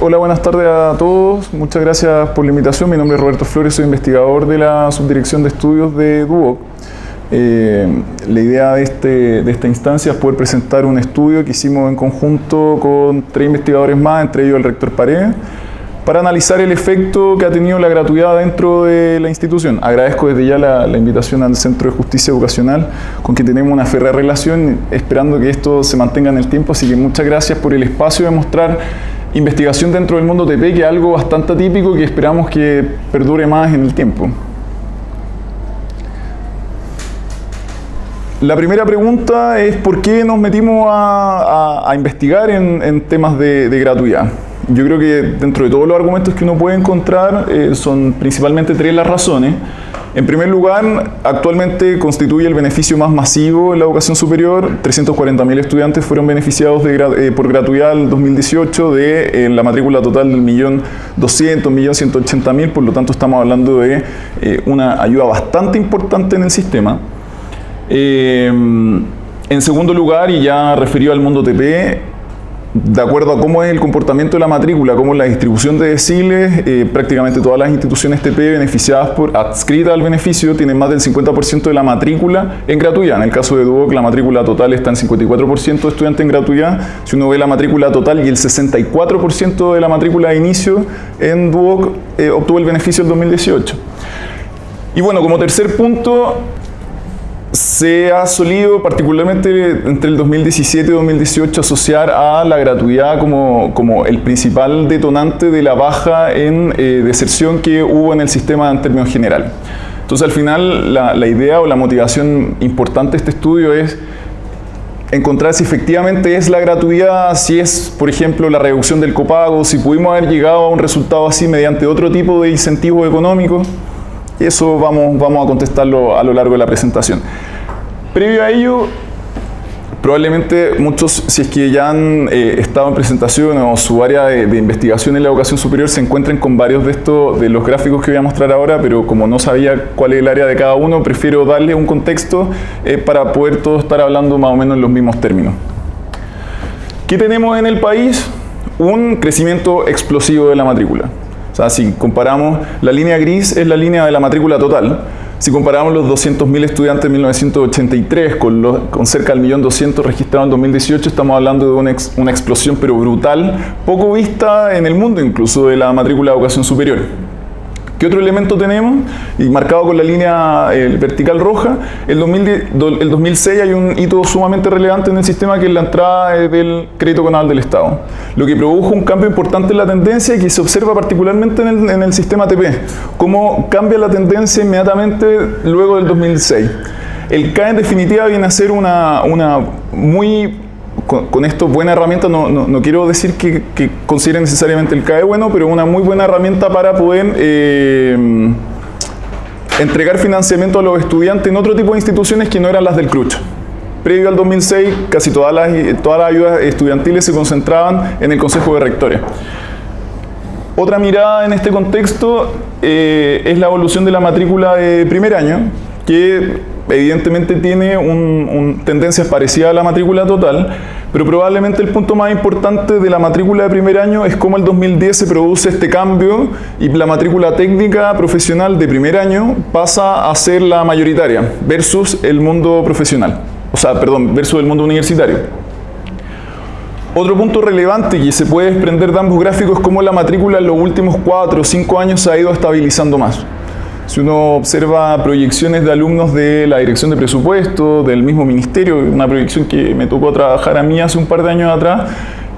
Hola, buenas tardes a todos. Muchas gracias por la invitación. Mi nombre es Roberto Flores, soy investigador de la Subdirección de Estudios de Duoc. La idea de esta instancia es poder presentar un estudio que hicimos en conjunto con 3 investigadores más, entre ellos el rector Paredes, para analizar el efecto que ha tenido la gratuidad dentro de la institución. Agradezco desde ya la invitación al Centro de Justicia Educacional, con quien tenemos una férrea relación, esperando que esto se mantenga en el tiempo. Así que muchas gracias por el espacio de mostrar investigación dentro del mundo TP, que es algo bastante atípico que esperamos que perdure más en el tiempo. La primera pregunta es ¿por qué nos metimos a investigar en temas de gratuidad? Yo creo que dentro de todos los argumentos que uno puede encontrar son principalmente 3 las razones. En primer lugar, actualmente constituye el beneficio más masivo en la educación superior. 340.000 estudiantes fueron beneficiados por gratuidad en 2018 de la matrícula total del 1.200.000, 1.180.000, por lo tanto estamos hablando de una ayuda bastante importante en el sistema. En segundo lugar, y ya referido al mundo TP, de acuerdo a cómo es el comportamiento de la matrícula, cómo es la distribución de deciles, prácticamente todas las instituciones TP beneficiadas adscritas al beneficio tienen más del 50% de la matrícula en gratuidad. En el caso de Duoc, la matrícula total está en 54% de estudiantes en gratuidad. Si uno ve la matrícula total y el 64% de la matrícula de inicio en Duoc obtuvo el beneficio en 2018. Y bueno, como tercer punto, se ha solido particularmente entre el 2017 y 2018 asociar a la gratuidad como el principal detonante de la baja en deserción que hubo en el sistema en términos generales. Entonces al final la idea o la motivación importante de este estudio es encontrar si efectivamente es la gratuidad, si es, por ejemplo, la reducción del copago, si pudimos haber llegado a un resultado así mediante otro tipo de incentivos económicos. Eso vamos a contestarlo a lo largo de la presentación. Previo a ello, probablemente muchos, si es que ya han estado en presentación o su área de investigación en la educación superior, se encuentren con varios de los gráficos que voy a mostrar ahora, pero como no sabía cuál es el área de cada uno, prefiero darle un contexto para poder todos estar hablando más o menos en los mismos términos. ¿Qué tenemos en el país? Un crecimiento explosivo de la matrícula. O sea, si comparamos, la línea gris es la línea de la matrícula total. Si comparamos los 200.000 estudiantes de 1983 con cerca del 1.200.000 registrados en 2018, estamos hablando de una explosión pero brutal, poco vista en el mundo incluso, de la matrícula de educación superior. ¿Qué otro elemento tenemos? Y marcado con la línea vertical roja, el 2006 hay un hito sumamente relevante en el sistema, que es la entrada del crédito canal del Estado, lo que produjo un cambio importante en la tendencia y que se observa particularmente en el sistema TP, cómo cambia la tendencia inmediatamente luego del 2006. El CAE en definitiva viene a ser una muy... Con esto, buena herramienta, no quiero decir que consideren necesariamente el CAE bueno, pero una muy buena herramienta para poder entregar financiamiento a los estudiantes en otro tipo de instituciones que no eran las del CRUCH. Previo al 2006, casi todas las ayudas estudiantiles se concentraban en el Consejo de Rectores. Otra mirada en este contexto es la evolución de la matrícula de primer año, que evidentemente tiene tendencias parecidas a la matrícula total, pero probablemente el punto más importante de la matrícula de primer año es cómo el 2010 se produce este cambio y la matrícula técnica profesional de primer año pasa a ser la mayoritaria versus el mundo profesional, versus el mundo universitario. Otro punto relevante que se puede desprender de ambos gráficos es cómo la matrícula en los últimos 4 o 5 años se ha ido estabilizando más. Si uno observa proyecciones de alumnos de la Dirección de Presupuesto, del mismo Ministerio, una proyección que me tocó trabajar a mí hace un par de años atrás,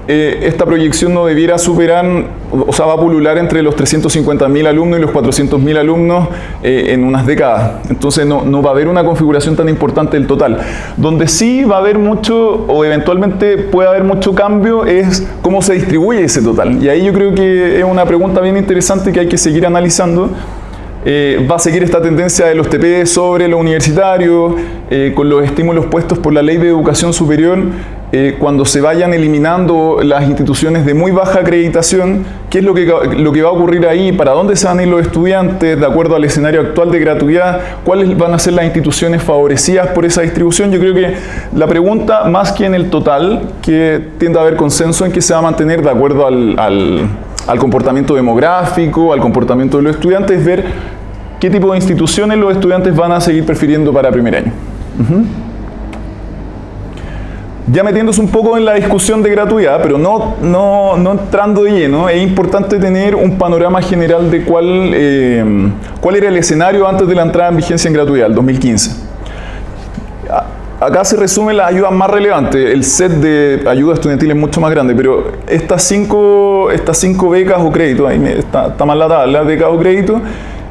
esta proyección no debiera superar, va a pulular entre los 350.000 alumnos y los 400.000 alumnos en unas décadas. Entonces no va a haber una configuración tan importante del total. Donde sí va a haber mucho, o eventualmente puede haber mucho cambio, es cómo se distribuye ese total. Y ahí yo creo que es una pregunta bien interesante que hay que seguir analizando. Va a seguir esta tendencia de los TP sobre lo universitario, con los estímulos puestos por la Ley de Educación Superior, cuando se vayan eliminando las instituciones de muy baja acreditación. ¿Qué es lo que va a ocurrir ahí? ¿Para dónde se van a ir los estudiantes de acuerdo al escenario actual de gratuidad? ¿Cuáles van a ser las instituciones favorecidas por esa distribución? Yo creo que la pregunta, más que en el total, que tiende a haber consenso en que se va a mantener de acuerdo al comportamiento demográfico, al comportamiento de los estudiantes, ver qué tipo de instituciones los estudiantes van a seguir prefiriendo para primer año. Ya metiéndose un poco en la discusión de gratuidad, pero no entrando de lleno, es importante tener un panorama general de cuál era el escenario antes de la entrada en vigencia en gratuidad, el 2015. Acá se resumen las ayudas más relevantes. El set de ayudas estudiantiles es mucho más grande, pero estas cinco becas o créditos, ahí está mal la tabla, becas o créditos,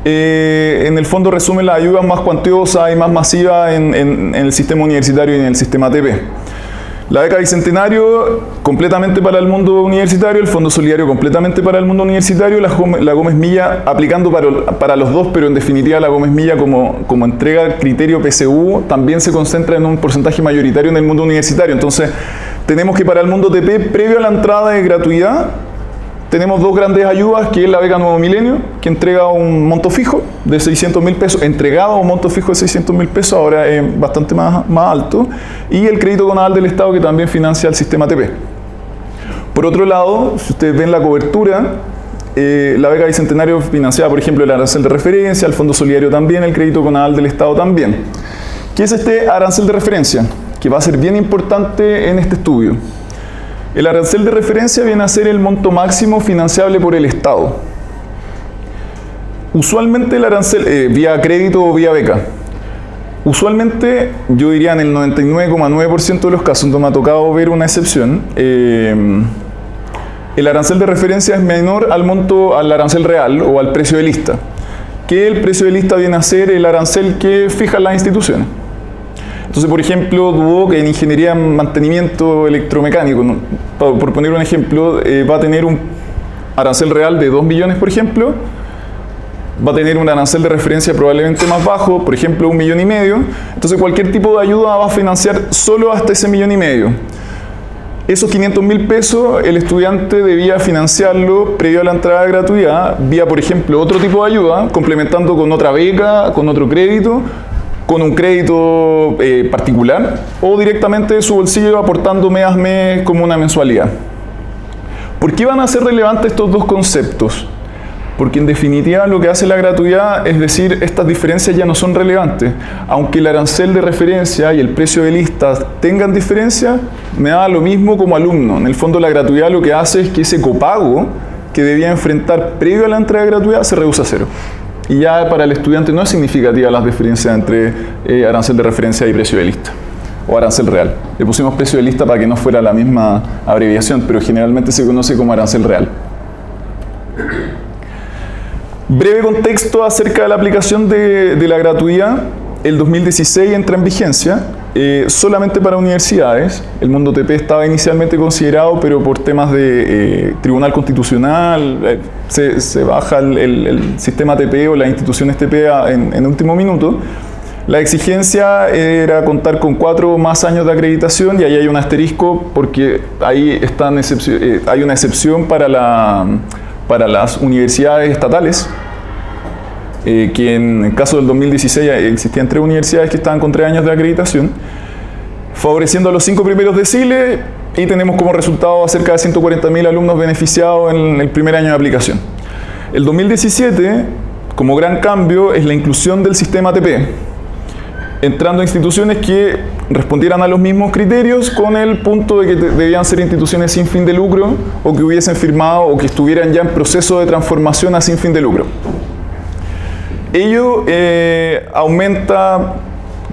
en el fondo resumen las ayudas más cuantiosas y más masivas en el sistema universitario y en el sistema ATP. La beca Bicentenario completamente para el mundo universitario, el Fondo Solidario completamente para el mundo universitario, la Gómez Milla aplicando para los dos, pero en definitiva la Gómez Milla como entrega criterio PSU también se concentra en un porcentaje mayoritario en el mundo universitario. Entonces tenemos que para el mundo TP, previo a la entrada de gratuidad, tenemos dos grandes ayudas, que es la beca Nuevo Milenio, que entrega un monto fijo de 600.000 pesos, entregado a un monto fijo de 600.000 pesos, ahora es bastante más alto, y el crédito con aval del Estado, que también financia el sistema ATP. Por otro lado, si ustedes ven la cobertura, la beca Bicentenario financiada, por ejemplo, el arancel de referencia, el Fondo Solidario también, el crédito con aval del Estado también. ¿Qué es este arancel de referencia? Que va a ser bien importante en este estudio. El arancel de referencia viene a ser el monto máximo financiable por el Estado. Usualmente el arancel, vía crédito o vía beca. Usualmente, yo diría en el 99,9% de los casos, no me ha tocado ver una excepción, el arancel de referencia es menor al arancel real o al precio de lista. Que el precio de lista viene a ser el arancel que fijan las instituciones. Entonces, por ejemplo, Duoc en ingeniería en mantenimiento electromecánico, ¿no? Por poner un ejemplo, va a tener un arancel real de 2 millones, por ejemplo, va a tener un arancel de referencia probablemente más bajo, por ejemplo, 1,5 millones. Entonces, cualquier tipo de ayuda va a financiar solo hasta ese 1,5 millones. Esos 500.000 pesos, el estudiante debía financiarlo previo a la entrada de gratuidad, vía, por ejemplo, otro tipo de ayuda, complementando con otra beca, con otro crédito, con un crédito particular, o directamente de su bolsillo aportando mes a mes como una mensualidad. ¿Por qué van a ser relevantes estos dos conceptos? Porque en definitiva lo que hace la gratuidad es decir, estas diferencias ya no son relevantes. Aunque el arancel de referencia y el precio de lista tengan diferencia, me da lo mismo como alumno. En el fondo la gratuidad lo que hace es que ese copago que debía enfrentar previo a la entrada de gratuidad se reduce a cero. Y ya para el estudiante no es significativa la diferencia entre arancel de referencia y precio de lista, o arancel real. Le pusimos precio de lista para que no fuera la misma abreviación, pero generalmente se conoce como arancel real. Breve contexto acerca de la aplicación de la gratuidad. El 2016 entra en vigencia solamente para universidades. El mundo TP estaba inicialmente considerado, pero por temas de Tribunal Constitucional se baja el sistema TP o las instituciones TP en último minuto. La exigencia era contar con 4 más años de acreditación, y ahí hay un asterisco porque ahí hay una excepción para las universidades estatales. Que en el caso del 2016 existían 3 universidades que estaban con 3 años de acreditación, favoreciendo a los 5 primeros deciles, y tenemos como resultado a cerca de 140.000 alumnos beneficiados en el primer año de aplicación. El 2017, como gran cambio, es la inclusión del sistema ATP, entrando a instituciones que respondieran a los mismos criterios, con el punto de que debían ser instituciones sin fin de lucro, o que hubiesen firmado o que estuvieran ya en proceso de transformación a sin fin de lucro. Ello aumenta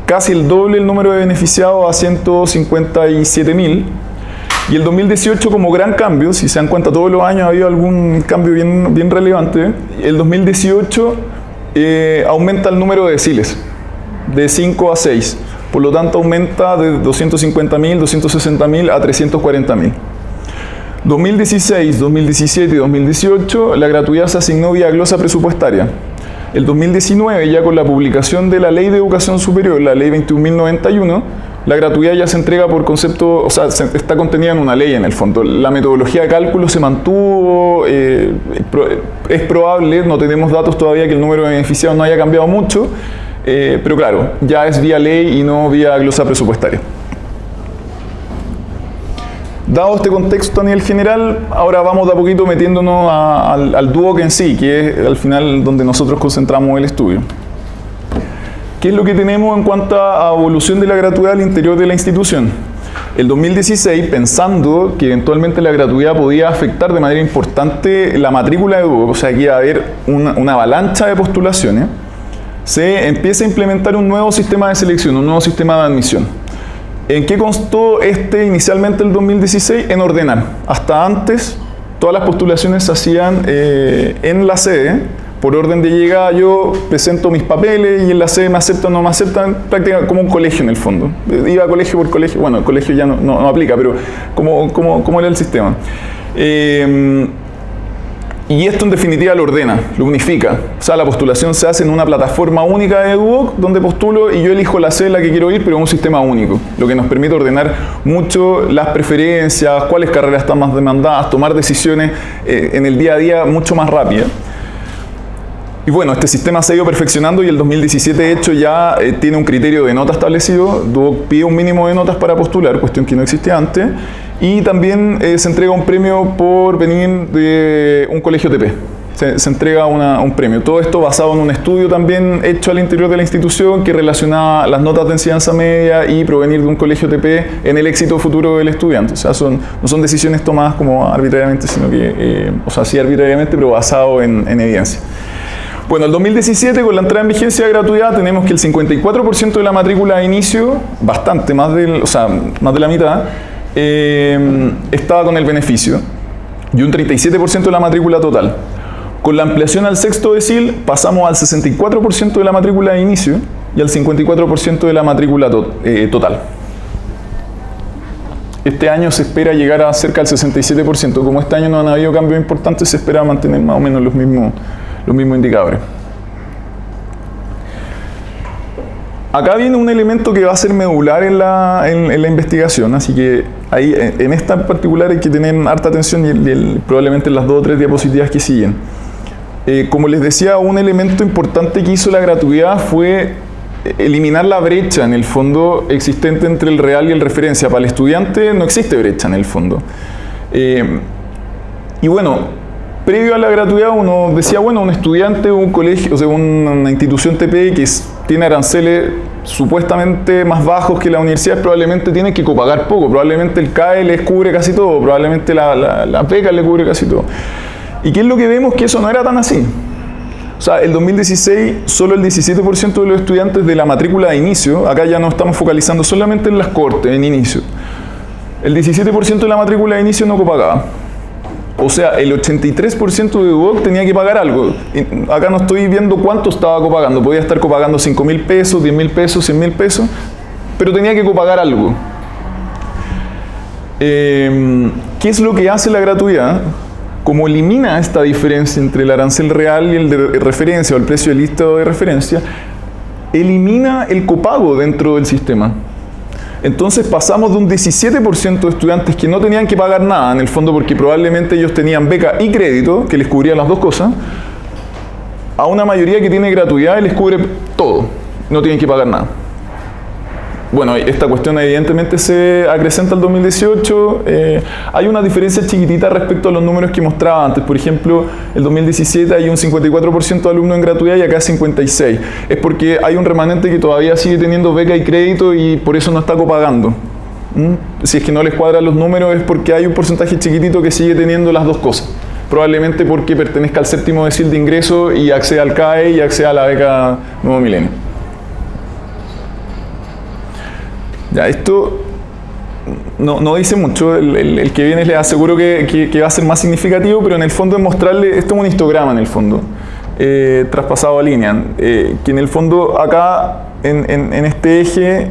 casi el doble el número de beneficiados a 157.000. Y el 2018, como gran cambio, si se dan cuenta, todos los años ha habido algún cambio bien relevante. El 2018 aumenta el número de deciles, de 5 a 6. Por lo tanto, aumenta de 250.000, 260.000 a 340.000. 2016, 2017 y 2018, la gratuidad se asignó vía glosa presupuestaria. El 2019, ya con la publicación de la Ley de Educación Superior, la Ley 21.091, la gratuidad ya se entrega por concepto, o sea, está contenida en una ley en el fondo. La metodología de cálculo se mantuvo, es probable, no tenemos datos todavía que el número de beneficiados no haya cambiado mucho, pero claro, ya es vía ley y no vía glosa presupuestaria. Dado este contexto a nivel general, ahora vamos de a poquito metiéndonos al Duoc en sí, que es al final donde nosotros concentramos el estudio. ¿Qué es lo que tenemos en cuanto a evolución de la gratuidad al interior de la institución? El 2016, pensando que eventualmente la gratuidad podía afectar de manera importante la matrícula de Duoc, o sea que iba a haber una avalancha de postulaciones, se empieza a implementar un nuevo sistema de selección, un nuevo sistema de admisión. ¿En qué constó inicialmente el 2016? En ordenar. Hasta antes, todas las postulaciones se hacían en la sede. Por orden de llegada yo presento mis papeles y en la sede me aceptan o no me aceptan, prácticamente como un colegio en el fondo. Iba colegio por colegio, bueno, el colegio ya no aplica, pero ¿cómo era el sistema? Y esto en definitiva lo ordena, lo unifica. O sea, la postulación se hace en una plataforma única de Duoc donde postulo y yo elijo la sede en la que quiero ir, pero en un sistema único. Lo que nos permite ordenar mucho las preferencias, cuáles carreras están más demandadas, tomar decisiones en el día a día mucho más rápidas. Y bueno, este sistema se ha ido perfeccionando y el 2017 de hecho ya tiene un criterio de nota establecido. Duoc pide un mínimo de notas para postular, cuestión que no existía antes. Y también se entrega un premio por venir de un colegio TP. Se entrega un premio. Todo esto basado en un estudio también hecho al interior de la institución que relacionaba las notas de enseñanza media y provenir de un colegio TP en el éxito futuro del estudiante. O sea, no son decisiones tomadas como arbitrariamente, sino que, o sea, sí arbitrariamente, pero basado en evidencia. Bueno, el 2017, con la entrada en vigencia de gratuidad, tenemos que el 54% de la matrícula de inicio, bastante, más de la mitad, estaba con el beneficio, y un 37% de la matrícula total. Con la ampliación al sexto decil, pasamos al 64% de la matrícula de inicio y al 54% de la matrícula total. Este año se espera llegar a cerca del 67%. Como este año no han habido cambios importantes, se espera mantener más o menos los mismos indicadores. Acá viene un elemento que va a ser medular en la investigación, así que ahí, en esta en particular hay que tener harta atención y probablemente en las 2 o 3 diapositivas que siguen. Como les decía, un elemento importante que hizo la gratuidad fue eliminar la brecha en el fondo existente entre el real y el referencia. Para el estudiante no existe brecha en el fondo. Y bueno, previo a la gratuidad uno decía, bueno, un estudiante, un colegio, o sea, una institución TP que tiene aranceles supuestamente más bajos que la universidad, probablemente tiene que copagar poco, probablemente el CAE les cubre casi todo, probablemente la beca le cubre casi todo. ¿Y qué es lo que vemos? Que eso no era tan así. O sea, el 2016 solo el 17% de los estudiantes de la matrícula de inicio, acá ya no estamos focalizando solamente en las cortes, en inicio, el 17% de la matrícula de inicio no copagaba. O sea, el 83% de Duoc tenía que pagar algo. Acá no estoy viendo cuánto estaba copagando. Podía estar copagando 5.000 pesos, 10.000 pesos, 100.000 pesos, pero tenía que copagar algo. ¿Qué es lo que hace la gratuidad? Como elimina esta diferencia entre el arancel real y el de referencia o el precio de listado de referencia, elimina el copago dentro del sistema. Entonces pasamos de un 17% de estudiantes que no tenían que pagar nada, en el fondo porque probablemente ellos tenían beca y crédito, que les cubrían las dos cosas, a una mayoría que tiene gratuidad y les cubre todo, no tienen que pagar nada. Bueno, esta cuestión evidentemente se acrecenta al 2018. Hay una diferencia chiquitita respecto a los números que mostraba antes. Por ejemplo, el 2017 hay un 54% de alumnos en gratuidad y acá 56%. Es porque hay un remanente que todavía sigue teniendo beca y crédito y por eso no está copagando. Si es que no les cuadran los números es porque hay un porcentaje chiquitito que sigue teniendo las dos cosas. Probablemente porque pertenezca al séptimo decil de ingreso y acceda al CAE y acceda a la beca Nuevo Milenio. Ya, esto no dice mucho, el que viene les aseguro que va a ser más significativo, pero en el fondo es mostrarle, esto es un histograma en el fondo, traspasado a línea, que en el fondo acá, en este eje,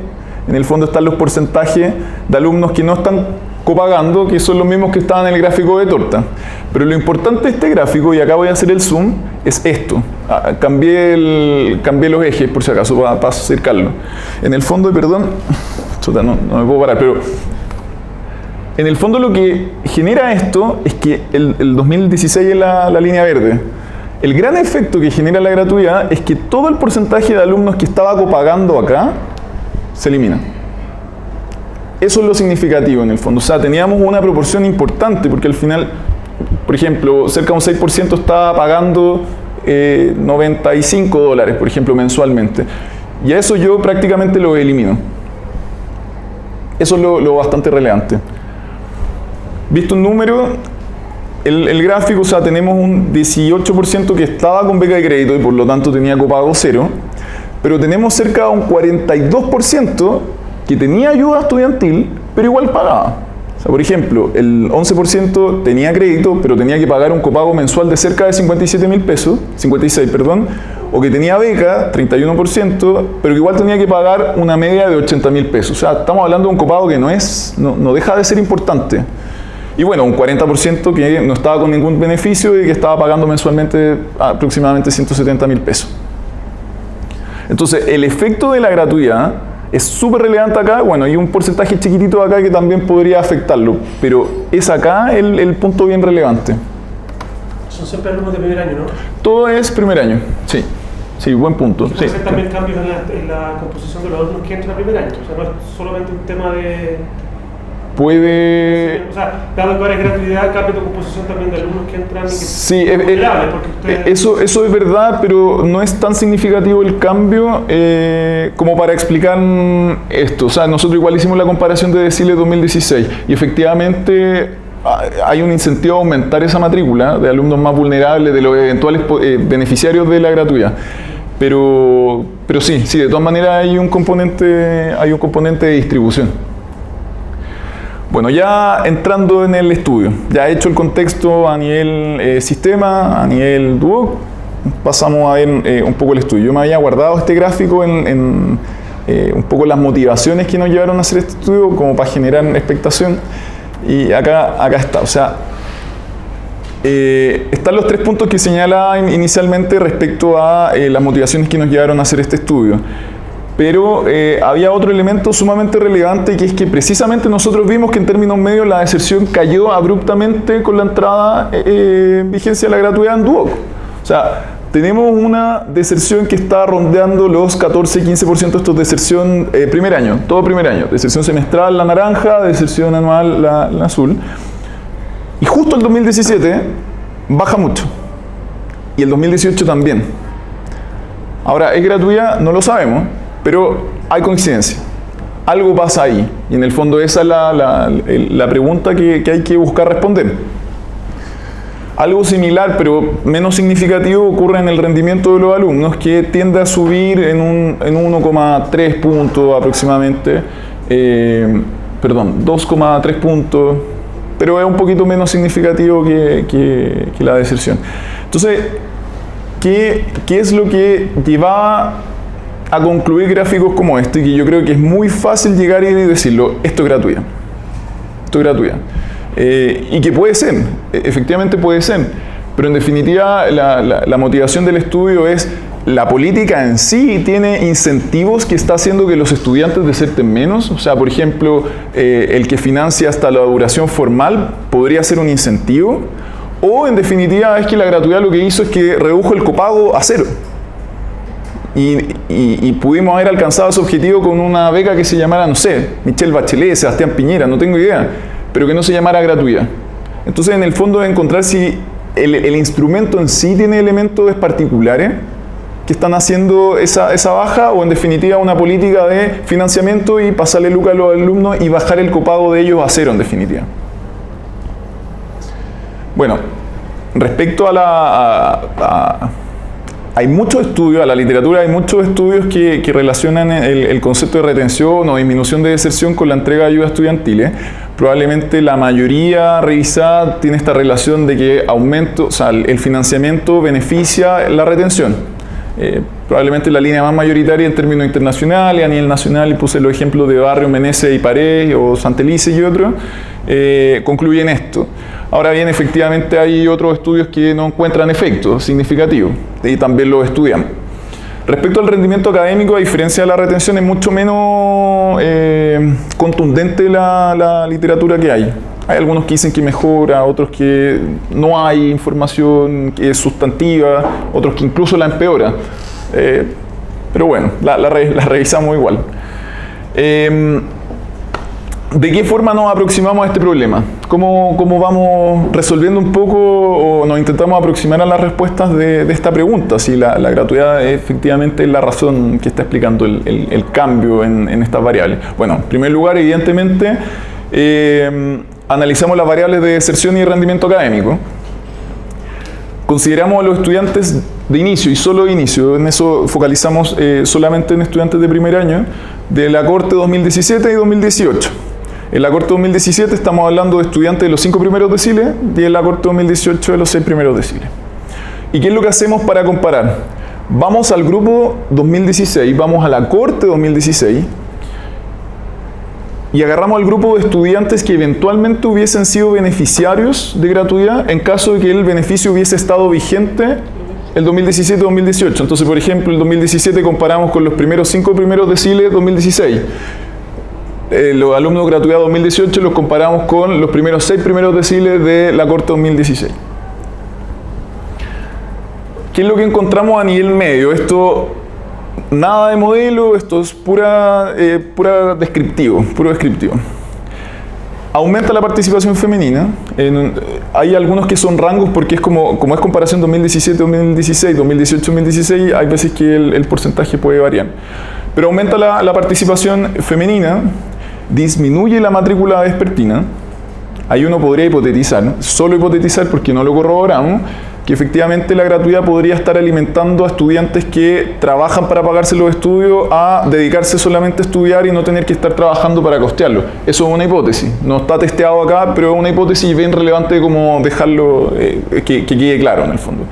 en el fondo están los porcentajes de alumnos que no están copagando, que son los mismos que estaban en el gráfico de torta. Pero lo importante de este gráfico, y acá voy a hacer el zoom, es esto. Cambié los ejes, por si acaso, para acercarlo. En el fondo, perdón, no me puedo parar, pero en el fondo lo que genera esto es que el 2016 es la línea verde. El gran efecto que genera la gratuidad es que todo el porcentaje de alumnos que estaba copagando acá se elimina. eso es lo significativo en el fondo. O sea, teníamos una proporción importante, porque al final, por ejemplo, cerca de un 6% estaba pagando $95, por ejemplo, mensualmente. Y a eso yo prácticamente lo elimino. Eso es lo bastante relevante. Visto un número, el gráfico, o sea, tenemos un 18% que estaba con beca de crédito y por lo tanto tenía copago cero, pero tenemos cerca de un 42% que tenía ayuda estudiantil, pero igual pagaba. O sea, por ejemplo, el 11% tenía crédito, pero tenía que pagar un copago mensual de cerca de 57.000 pesos, 56, perdón, o que tenía beca, 31%, pero que igual tenía que pagar una media de 80.000 pesos. O sea, estamos hablando de un copago que no deja de ser importante. Y bueno, un 40% que no estaba con ningún beneficio y que estaba pagando mensualmente aproximadamente 170.000 pesos. Entonces, el efecto de la gratuidad es súper relevante acá. Bueno, hay un porcentaje chiquitito acá que también podría afectarlo, pero es acá el punto bien relevante. Son siempre alumnos de primer año, ¿no? Todo es primer año, sí. Sí, buen punto. ¿Y puede ser también cambios en la composición de los alumnos que entran a primer año? O sea, no es solamente un tema de... Puede... O sea, dado que ahora es gratuidad, cambia tu composición también de alumnos que entran y que sí, ustedes... eso es verdad, pero no es tan significativo el cambio como para explicar esto. O sea, nosotros igual hicimos la comparación de deciles 2016 y efectivamente hay un incentivo a aumentar esa matrícula de alumnos más vulnerables, de los eventuales beneficiarios de la gratuidad. Pero sí, de todas maneras hay un componente de distribución. Bueno, ya entrando en el estudio, ya he hecho el contexto a nivel sistema, a nivel Duoc, pasamos a ver un poco el estudio. Yo me había guardado este gráfico en un poco las motivaciones que nos llevaron a hacer este estudio, como para generar expectación, y acá está. O sea, están los 3 puntos que señalaba inicialmente respecto a las motivaciones que nos llevaron a hacer este estudio. Pero había otro elemento sumamente relevante, que es que precisamente nosotros vimos que en términos medios la deserción cayó abruptamente con la entrada en vigencia de la gratuidad en Duoc. O sea, tenemos una deserción que está rondeando los 14-15%, esto es deserción primer año, todo primer año. Deserción semestral la naranja, deserción anual la azul. Y justo el 2017 baja mucho. Y el 2018 también. Ahora, ¿es gratuidad? No lo sabemos. Pero hay coincidencia, algo pasa ahí, y en el fondo esa es la pregunta que hay que buscar responder. Algo similar, pero menos significativo, ocurre en el rendimiento de los alumnos, que tiende a subir en 1,3 puntos aproximadamente, 2,3 puntos, pero es un poquito menos significativo que la deserción. Entonces, ¿qué es lo que llevaba a concluir gráficos como este, que yo creo que es muy fácil llegar y decirlo, esto es gratuidad? Esto es gratuidad. Y que puede ser, efectivamente puede ser, pero en definitiva la motivación del estudio es la política en sí tiene incentivos que está haciendo que los estudiantes deserten menos. O sea, por ejemplo, el que financia hasta la duración formal podría ser un incentivo, o en definitiva es que la gratuidad lo que hizo es que redujo el copago a cero. Y pudimos haber alcanzado ese objetivo con una beca que se llamara, no sé, Michelle Bachelet, Sebastián Piñera, no tengo idea, pero que no se llamara gratuidad. Entonces, en el fondo, es encontrar si el instrumento en sí tiene elementos particulares que están haciendo esa baja, o en definitiva una política de financiamiento y pasarle lucas a los alumnos y bajar el copago de ellos a cero, en definitiva. Bueno, respecto hay muchos estudios, a la literatura hay muchos estudios que relacionan el concepto de retención o disminución de deserción con la entrega de ayudas estudiantiles. Probablemente la mayoría revisada tiene esta relación de que el financiamiento beneficia la retención. Probablemente la línea más mayoritaria en términos internacionales, a nivel nacional, y puse los ejemplos de Barrio, Meneses y Paredes, o Santelice y otros, concluyen esto. Ahora bien, efectivamente hay otros estudios que no encuentran efectos significativos, y también los estudian. Respecto al rendimiento académico, a diferencia de la retención, es mucho menos contundente la literatura que hay. Hay algunos que dicen que mejora, otros que no hay información que es sustantiva, otros que incluso la empeora. Pero bueno, la revisamos igual. ¿De qué forma nos aproximamos a este problema? ¿Cómo vamos resolviendo un poco o nos intentamos aproximar a las respuestas de esta pregunta? Si la gratuidad efectivamente es la razón que está explicando el cambio en estas variables. Bueno, en primer lugar, evidentemente, analizamos las variables de deserción y rendimiento académico. Consideramos a los estudiantes de inicio y solo de inicio, en eso focalizamos solamente en estudiantes de primer año, de la cohorte 2017 y 2018. En la cohorte 2017 estamos hablando de estudiantes de los 5 primeros deciles y en la cohorte 2018 de los 6 primeros deciles. ¿Y qué es lo que hacemos para comparar? Vamos al grupo 2016, vamos a la cohorte 2016 y agarramos al grupo de estudiantes que eventualmente hubiesen sido beneficiarios de gratuidad en caso de que el beneficio hubiese estado vigente el 2017-2018. Entonces, por ejemplo, el 2017 comparamos con los primeros 5 primeros deciles 2016. Los alumnos de gratuidad 2018 los comparamos con los primeros 6 primeros deciles de la cohorte 2016. ¿Qué es lo que encontramos a nivel medio? Esto, nada de modelo, esto es puro descriptivo. Aumenta la participación femenina. Hay algunos que son rangos porque es como es comparación 2017-2016, 2018-2016, hay veces que el porcentaje puede variar. Pero aumenta la participación femenina, disminuye la matrícula vespertina. Ahí uno podría hipotetizar, solo hipotetizar porque no lo corroboramos, que efectivamente la gratuidad podría estar alimentando a estudiantes que trabajan para pagarse los estudios a dedicarse solamente a estudiar y no tener que estar trabajando para costearlo. Eso es una hipótesis, no está testeado acá, pero es una hipótesis bien relevante como dejarlo que quede claro en el fondo.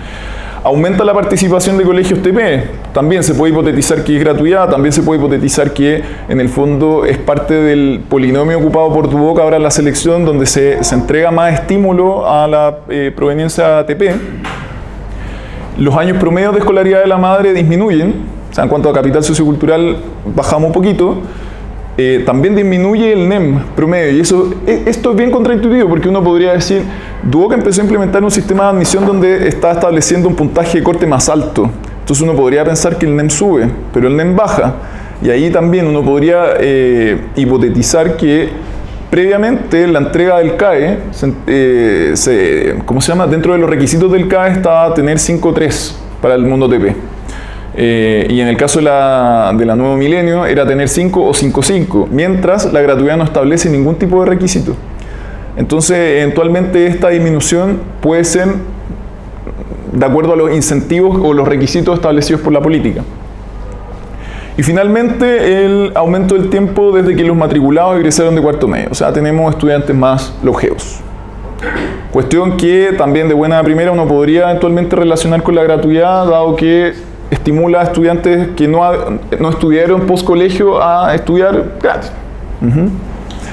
Aumenta la participación de colegios TP, también se puede hipotetizar que es gratuidad, también se puede hipotetizar que en el fondo es parte del polinomio ocupado por tu boca ahora la selección donde se entrega más estímulo a la proveniencia TP. Los años promedios de escolaridad de la madre disminuyen, o sea, en cuanto a capital sociocultural bajamos un poquito. También disminuye el NEM promedio y esto es bien contraintuitivo porque uno podría decir Duoc empezó a implementar un sistema de admisión donde está estableciendo un puntaje de corte más alto, entonces uno podría pensar que el NEM sube pero el NEM baja y ahí también uno podría hipotetizar que previamente la entrega del CAE dentro de los requisitos del CAE está tener 5.3 para el mundo TP. Y en el caso de la Nuevo Milenio era tener 5 o 5.5, mientras la gratuidad no establece ningún tipo de requisito. Entonces, eventualmente esta disminución puede ser de acuerdo a los incentivos o los requisitos establecidos por la política. Y finalmente, el aumento del tiempo desde que los matriculados egresaron de cuarto medio. O sea, tenemos estudiantes más longeos. Cuestión que también de buena primera uno podría eventualmente relacionar con la gratuidad, dado que estimula a estudiantes que no estudiaron post-colegio a estudiar gratis.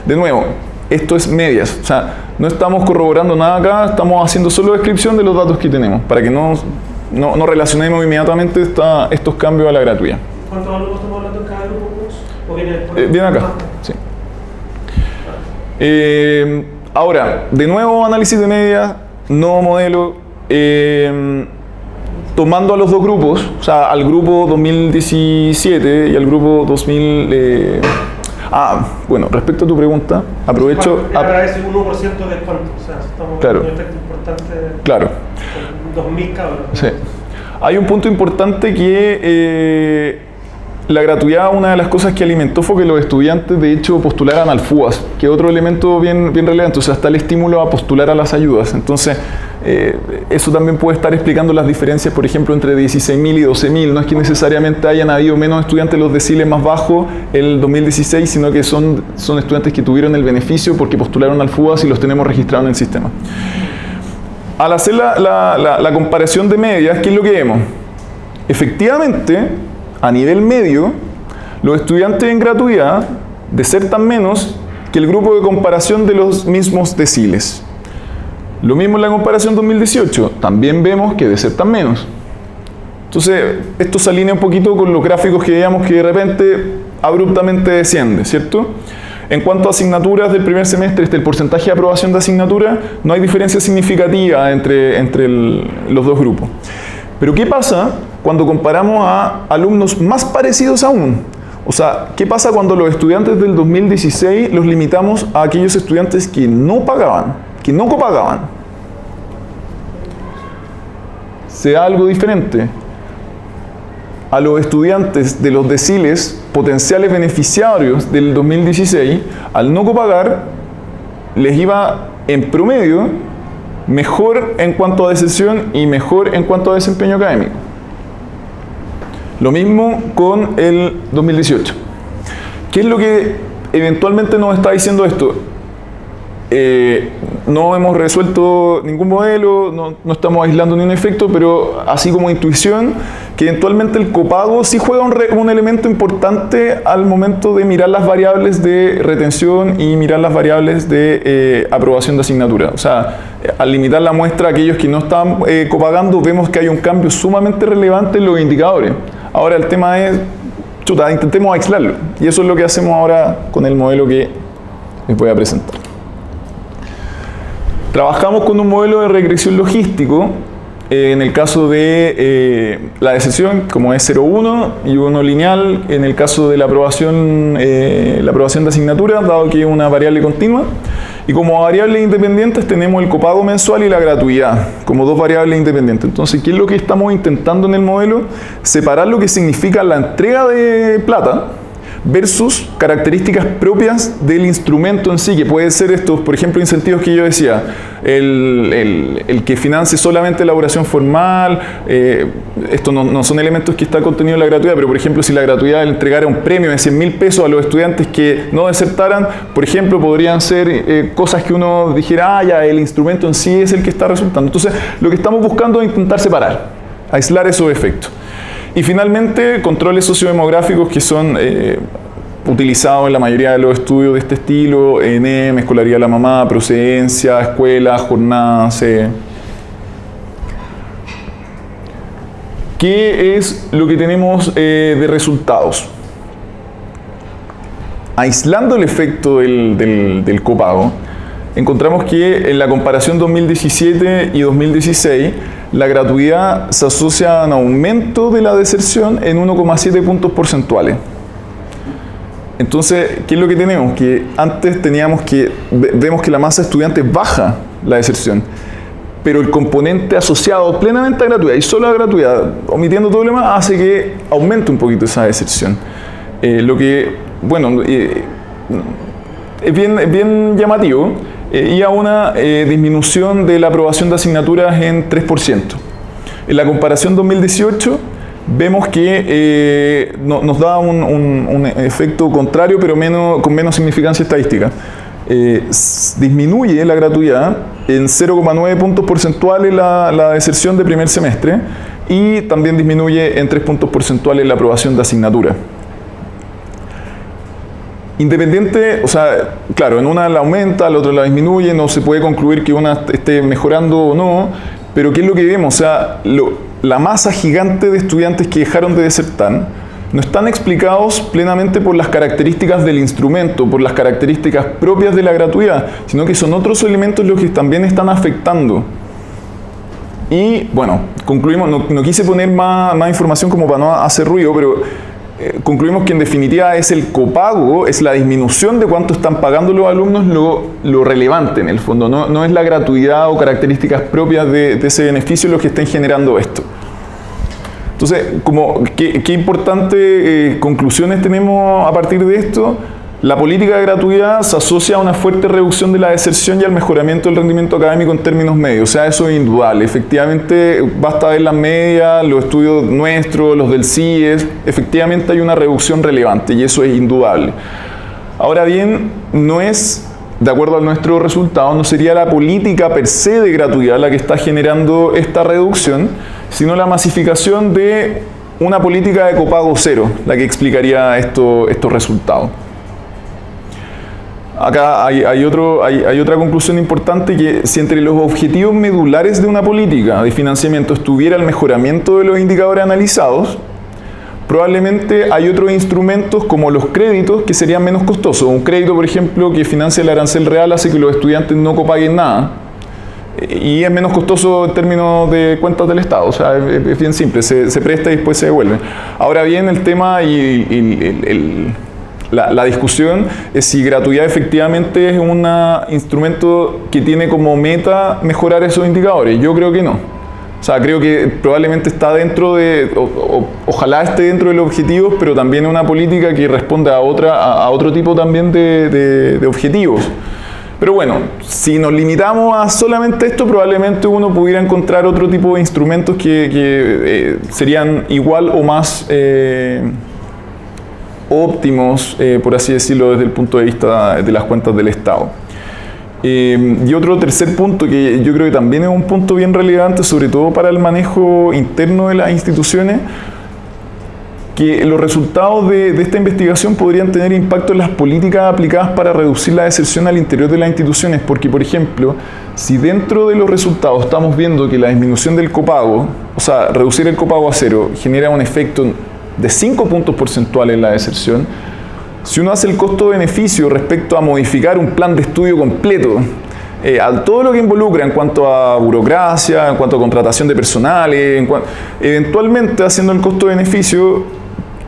De nuevo, esto es medias, o sea, no estamos corroborando nada acá, estamos haciendo solo descripción de los datos que tenemos, para que no relacionemos inmediatamente estos cambios a la gratuidad. ¿Cuántos alumnos estamos hablando en cada grupo? ¿O viene acá, sí. Ahora, de nuevo, análisis de medias, nuevo modelo, tomando a los dos grupos, o sea, al grupo 2017 y al grupo 2000... bueno, respecto a tu pregunta, aprovecho... Era ese 1% de descuento, o sea, estamos claro, en un efecto importante. Claro. 2.000 cabros. Sí. Hay un punto importante que la gratuidad, una de las cosas que alimentó fue que los estudiantes de hecho postularan al FUAS, que es otro elemento bien relevante, o sea, está el estímulo a postular a las ayudas. Entonces, eso también puede estar explicando las diferencias, por ejemplo, entre 16.000 y 12.000. No es que necesariamente hayan habido menos estudiantes en los deciles más bajos el 2016, sino que son estudiantes que tuvieron el beneficio porque postularon al FUAS y los tenemos registrados en el sistema. Al hacer la comparación de medias, ¿qué es lo que vemos? Efectivamente, a nivel medio, los estudiantes en gratuidad desertan menos que el grupo de comparación de los mismos deciles. Lo mismo en la comparación 2018, también vemos que desertan menos. Entonces, esto se alinea un poquito con los gráficos que veíamos que de repente abruptamente desciende, ¿cierto? En cuanto a asignaturas del primer semestre, el porcentaje de aprobación de asignatura, no hay diferencia significativa entre los dos grupos. Pero ¿qué pasa cuando comparamos a alumnos más parecidos aún? O sea, ¿qué pasa cuando los estudiantes del 2016 los limitamos a aquellos estudiantes que no pagaban, que no copagaban? Se da algo diferente. A los estudiantes de los deciles potenciales beneficiarios del 2016, al no copagar, les iba en promedio mejor en cuanto a deserción y mejor en cuanto a desempeño académico. Lo mismo con el 2018. ¿Qué es lo que eventualmente nos está diciendo esto? No hemos resuelto ningún modelo, no estamos aislando ni un efecto, pero así como intuición, que eventualmente el copago sí juega un elemento importante al momento de mirar las variables de retención y mirar las variables de aprobación de asignatura. O sea, al limitar la muestra a aquellos que no están copagando, vemos que hay un cambio sumamente relevante en los indicadores. Ahora el tema es, intentemos aislarlo. Y eso es lo que hacemos ahora con el modelo que les voy a presentar. Trabajamos con un modelo de regresión logístico, en el caso de la deserción, como es 0,1 y 1 lineal, en el caso de la aprobación de asignatura, dado que es una variable continua. Y como variables independientes tenemos el copago mensual y la gratuidad, como dos variables independientes. Entonces, ¿qué es lo que estamos intentando en el modelo? Separar lo que significa la entrega de plata versus características propias del instrumento en sí, que puede ser estos, por ejemplo, incentivos que yo decía, el que financie solamente elaboración formal, estos no son elementos que está contenido en la gratuidad, pero por ejemplo, si la gratuidad entregara un premio de 100.000 pesos a los estudiantes que no desertaran, por ejemplo, podrían ser cosas que uno dijera, ya, el instrumento en sí es el que está resultando. Entonces, lo que estamos buscando es intentar separar, aislar esos efectos. Y finalmente, controles sociodemográficos que son utilizados en la mayoría de los estudios de este estilo: ENEM, escolaridad de la mamá, procedencia, escuela, jornada, ¿Qué es lo que tenemos de resultados? Aislando el efecto del copago, encontramos que en la comparación 2017 y 2016, la gratuidad se asocia a un aumento de la deserción en 1,7 puntos porcentuales. Entonces, ¿qué es lo que tenemos? Que antes vemos que la masa de estudiantes baja la deserción, pero el componente asociado plenamente a gratuidad y solo a gratuidad, omitiendo todo lo demás, hace que aumente un poquito esa deserción. Lo que, bueno, es bien llamativo. Y a una disminución de la aprobación de asignaturas en 3%. En la comparación 2018 vemos que nos da un efecto contrario, pero con menos significancia estadística. Disminuye la gratuidad en 0,9 puntos porcentuales la deserción de primer semestre y también disminuye en 3 puntos porcentuales la aprobación de asignatura. Independiente, o sea, claro, en una la aumenta, la otra la disminuye, no se puede concluir que una esté mejorando o no, pero ¿qué es lo que vemos? O sea, la masa gigante de estudiantes que dejaron de desertar no están explicados plenamente por las características del instrumento, por las características propias de la gratuidad, sino que son otros elementos los que también están afectando. Y bueno, concluimos, no quise poner más información como para no hacer ruido, pero concluimos que en definitiva es el copago, es la disminución de cuánto están pagando los alumnos lo relevante en el fondo, no es la gratuidad o características propias de ese beneficio los que estén generando esto. Entonces, ¿qué importantes conclusiones tenemos a partir de esto? La política de gratuidad se asocia a una fuerte reducción de la deserción y al mejoramiento del rendimiento académico en términos medios. O sea, eso es indudable. Efectivamente, basta ver las medias, los estudios nuestros, los del CIES. Efectivamente hay una reducción relevante y eso es indudable. Ahora bien, no es, de acuerdo a nuestros resultados, no sería la política per se de gratuidad la que está generando esta reducción, sino la masificación de una política de copago cero, la que explicaría estos resultados. Acá hay otra conclusión importante, que si entre los objetivos medulares de una política de financiamiento estuviera el mejoramiento de los indicadores analizados, probablemente hay otros instrumentos como los créditos que serían menos costosos. Un crédito, por ejemplo, que financia el arancel real hace que los estudiantes no copaguen nada. Y es menos costoso en términos de cuentas del Estado, o sea, es bien simple, se presta y después se devuelve. Ahora bien, el tema y la discusión es si gratuidad efectivamente es un instrumento que tiene como meta mejorar esos indicadores. Yo creo que no. O sea, creo que probablemente está dentro de, ojalá esté dentro de los objetivos, pero también es una política que responde a otro tipo también de objetivos. Pero bueno, si nos limitamos a solamente esto, probablemente uno pudiera encontrar otro tipo de instrumentos que serían igual o más óptimos, por así decirlo, desde el punto de vista de las cuentas del Estado. Y otro tercer punto que yo creo que también es un punto bien relevante, sobre todo para el manejo interno de las instituciones, que los resultados de esta investigación podrían tener impacto en las políticas aplicadas para reducir la deserción al interior de las instituciones, porque, por ejemplo, si dentro de los resultados estamos viendo que la disminución del copago, o sea, reducir el copago a cero, genera un efecto de 5 puntos porcentuales en la deserción, si uno hace el costo-beneficio respecto a modificar un plan de estudio completo, a todo lo que involucra en cuanto a burocracia, en cuanto a contratación de personales, eventualmente haciendo el costo-beneficio,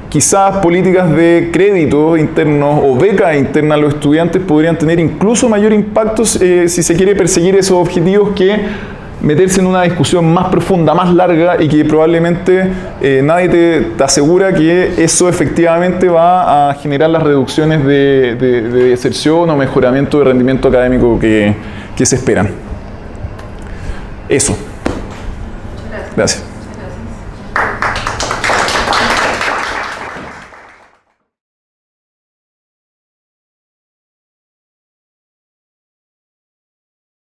quizás políticas de crédito internos o becas internas a los estudiantes podrían tener incluso mayor impacto si se quiere perseguir esos objetivos que meterse en una discusión más profunda, más larga y que probablemente nadie te asegura que eso efectivamente va a generar las reducciones de deserción o mejoramiento de rendimiento académico que se esperan. Eso. Gracias.